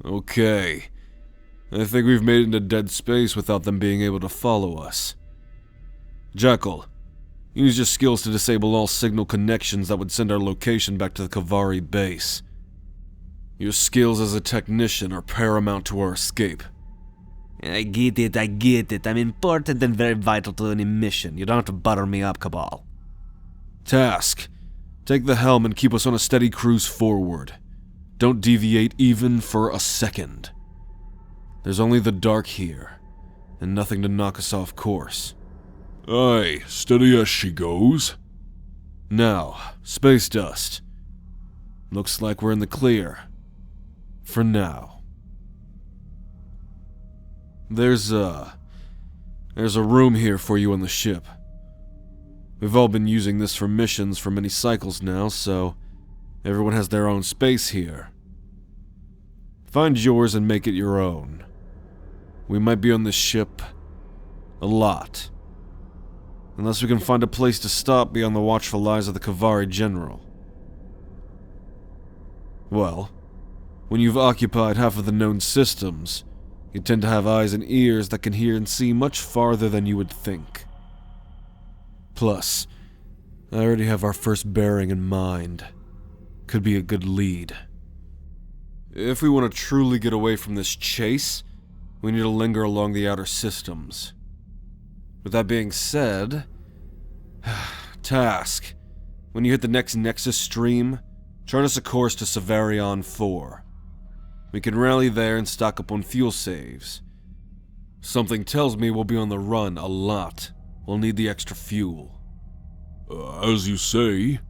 Okay. I think we've made it into dead space without them being able to follow us. Jekyll, use your skills to disable all signal connections that would send our location back to the Kavari base. Your skills as a technician are paramount to our escape. I get it. I'm important and very vital to any mission. You don't have to butter me up, Cabal. Task. Take the helm and keep us on a steady cruise forward. Don't deviate even for a second. There's only the dark here, and nothing to knock us off course. Aye, steady as she goes. Now, space dust. Looks like we're in the clear. For now. There's a room here for you on the ship. We've all been using this for missions for many cycles now, so everyone has their own space here. Find yours and make it your own. We might be on this ship a lot. Unless we can find a place to stop beyond the watchful eyes of the Kavari General. Well, when you've occupied half of the known systems, you tend to have eyes and ears that can hear and see much farther than you would think. Plus, I already have our first bearing in mind. Could be a good lead. If we want to truly get away from this chase, we need to linger along the outer systems. With that being said, task. When you hit the next Nexus stream, chart us a course to Searon 4. We can rally there and stock up on fuel saves. Something tells me we'll be on the run a lot. We'll need the extra fuel. As you say,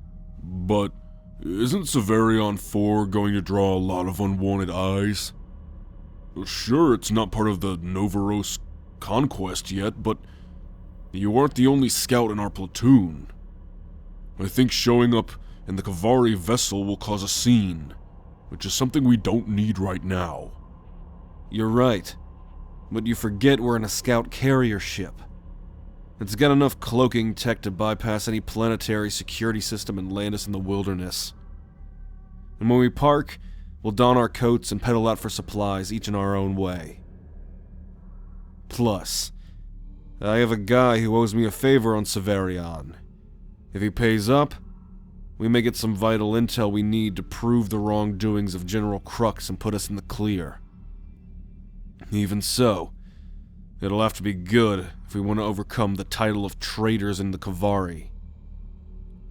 but isn't Searon 4 going to draw a lot of unwanted eyes? Sure, it's not part of the Novaros conquest yet, but you aren't the only scout in our platoon. I think showing up in the Kavari vessel will cause a scene, which is something we don't need right now. You're right, but you forget we're in a scout carrier ship. It's got enough cloaking tech to bypass any planetary security system and land us in the wilderness. And when we park, we'll don our coats and pedal out for supplies, each in our own way. Plus, I have a guy who owes me a favor on Searon. If he pays up, we may get some vital intel we need to prove the wrongdoings of General Crux and put us in the clear. Even so, it'll have to be good if we want to overcome the title of traitors in the Kavari.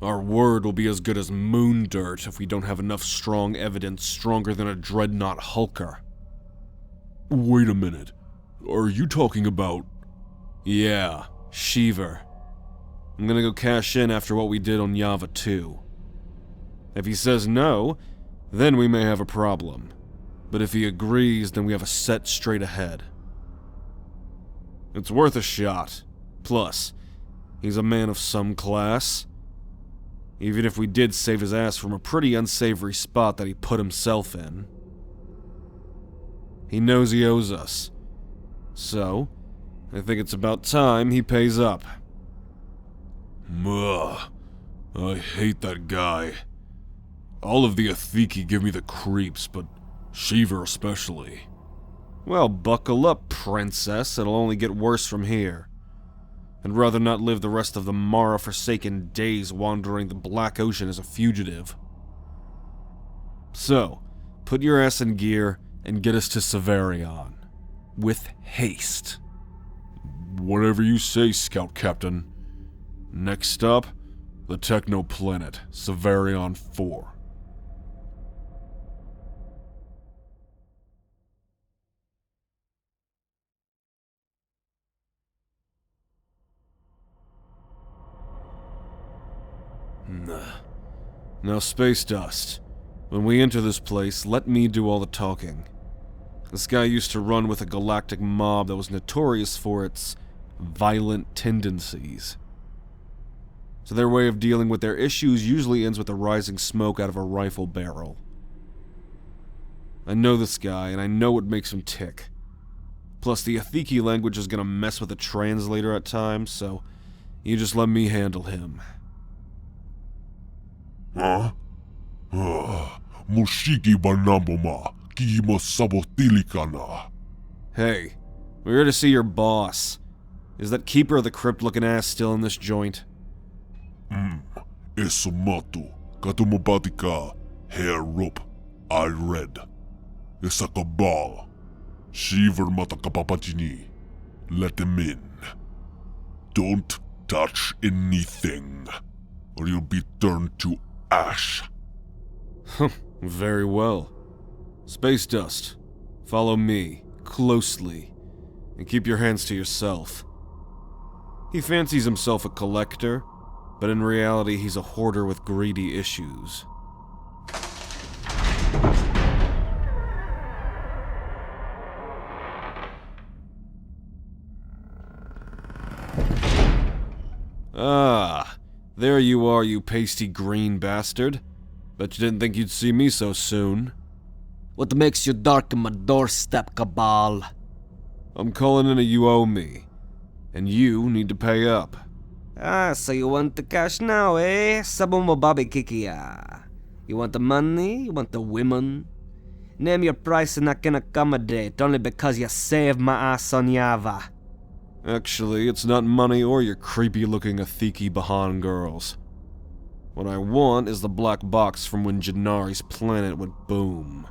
Our word will be as good as moon dirt if we don't have enough strong evidence stronger than a dreadnought hulker. Wait a minute. Are you talking about... Yeah, Shiver. I'm gonna go cash in after what we did on Yava 2. If he says no, then we may have a problem. But if he agrees, then we have a set straight ahead. It's worth a shot. Plus, he's a man of some class. Even if we did save his ass from a pretty unsavory spot that he put himself in. He knows he owes us. So, I think it's about time he pays up. Ugh. I hate that guy. All of the Athiki give me the creeps, but Shiver especially. Well, buckle up, princess. It'll only get worse from here. I'd rather not live the rest of the Mara-forsaken days wandering the Black Ocean as a fugitive. So, put your ass in gear and get us to Searon. With haste. Whatever you say, Scout Captain. Next up, the Techno Planet, Searon 4. Now, Space Dust. When we enter this place, let me do all the talking. This guy used to run with a galactic mob that was notorious for its violent tendencies. So their way of dealing with their issues usually ends with a rising smoke out of a rifle barrel. I know this guy, and I know what makes him tick. Plus, the Athiki language is gonna mess with the translator at times, so you just let me handle him. Huh? Mushiki banamboma, kimo sabotilikana. Hey, we're here to see your boss. Is that Keeper of the Crypt looking ass still in this joint? Esomatu, katumobatika, hair rope, I read. Esa Cabal. Shiver matakapapachini. Let him in. Don't touch anything, or you'll be turned to ash. Very well. Space Dust, follow me, closely, and keep your hands to yourself. He fancies himself a collector, but in reality he's a hoarder with greedy issues. Ah, there you are, you pasty green bastard. Bet you didn't think you'd see me so soon. What makes you darken my doorstep, Cabal? I'm calling in a you owe me, and you need to pay up. Ah, so you want the cash now, eh? Sabon mo babi kikia. You want the money? You want the women? Name your price and I can accommodate, only because you saved my ass on Java. Actually, it's not money or your creepy-looking Athiki Bahan girls. What I want is the black box from when Jannari's planet went boom.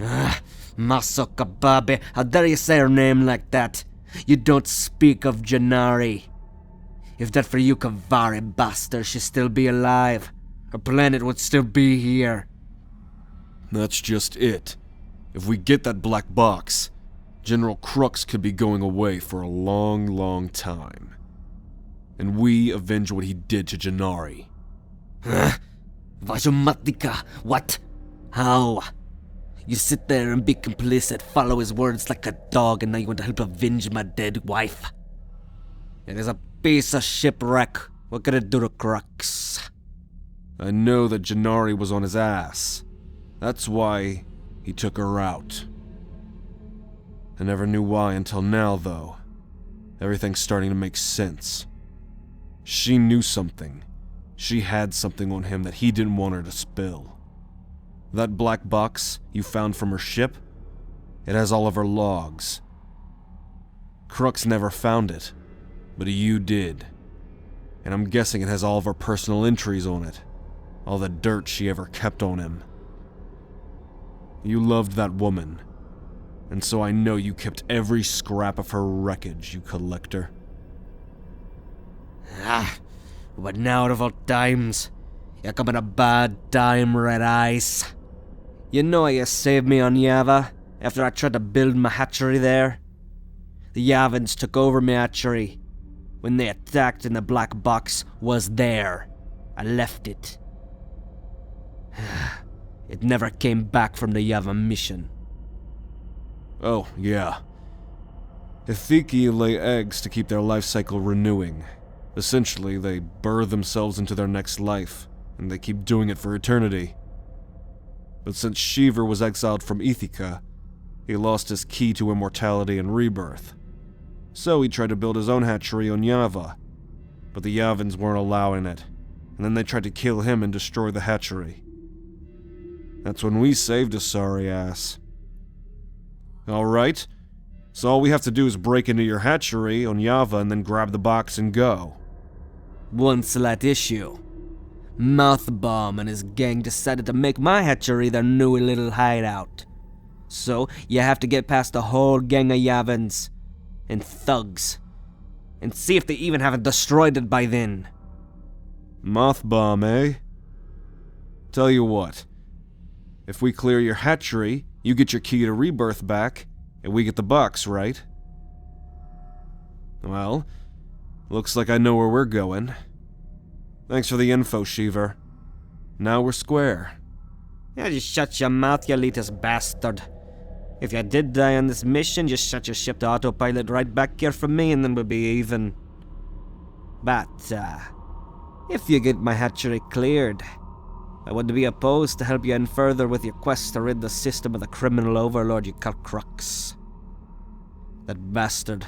Ah, Maso Kababe, how dare you say her name like that? You don't speak of Jannari. If that for you Kavari bastard, she'd still be alive. Her planet would still be here. That's just it. If we get that black box, General Crux could be going away for a long, long time. And we avenge what he did to Jannari. Vajumatika, what? How? You sit there and be complicit, follow his words like a dog, and now you want to help avenge my dead wife? It is a piece of shipwreck. What could it do to Crux? I know that Jannari was on his ass. That's why he took her out. I never knew why until now, though. Everything's starting to make sense. She knew something. She had something on him that he didn't want her to spill. That black box you found from her ship, it has all of her logs. Crux never found it, but you did. And I'm guessing it has all of her personal entries on it. All the dirt she ever kept on him. You loved that woman, and so I know you kept every scrap of her wreckage, you collector. Ah, but now out of all times, you're coming a bad time, Red Eyes. You know you saved me on Java after I tried to build my hatchery there? The Yavans took over my hatchery. When they attacked and the black box was there, I left it. It never came back from the Java mission. Oh, yeah. Athiki lay eggs to keep their life cycle renewing. Essentially, they burr themselves into their next life, and they keep doing it for eternity. But since Shiver was exiled from Ithaca, he lost his key to immortality and rebirth. So he tried to build his own hatchery on Java, but the Yavans weren't allowing it, and then they tried to kill him and destroy the hatchery. That's when we saved his sorry ass. Alright, so all we have to do is break into your hatchery on Java and then grab the box and go. One slight issue. Mouthbomb and his gang decided to make my hatchery their new little hideout. So, you have to get past the whole gang of Yavans and thugs, and see if they even haven't destroyed it by then. Mothbomb, eh? Tell you what. If we clear your hatchery, you get your key to rebirth back, and we get the box, right? Well, looks like I know where we're going. Thanks for the info, Shiver. Now we're square. Yeah, just shut your mouth, you elitist bastard. If you did die on this mission, just shut your ship to autopilot right back here from me and then we'll be even. But, if you get my hatchery cleared, I wouldn't be opposed to help you in further with your quest to rid the system of the criminal overlord you call Crux. That bastard,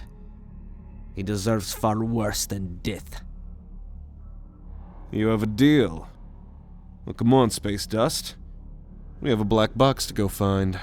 he deserves far worse than death. You have a deal. Well, come on, Space Dust. We have a black box to go find.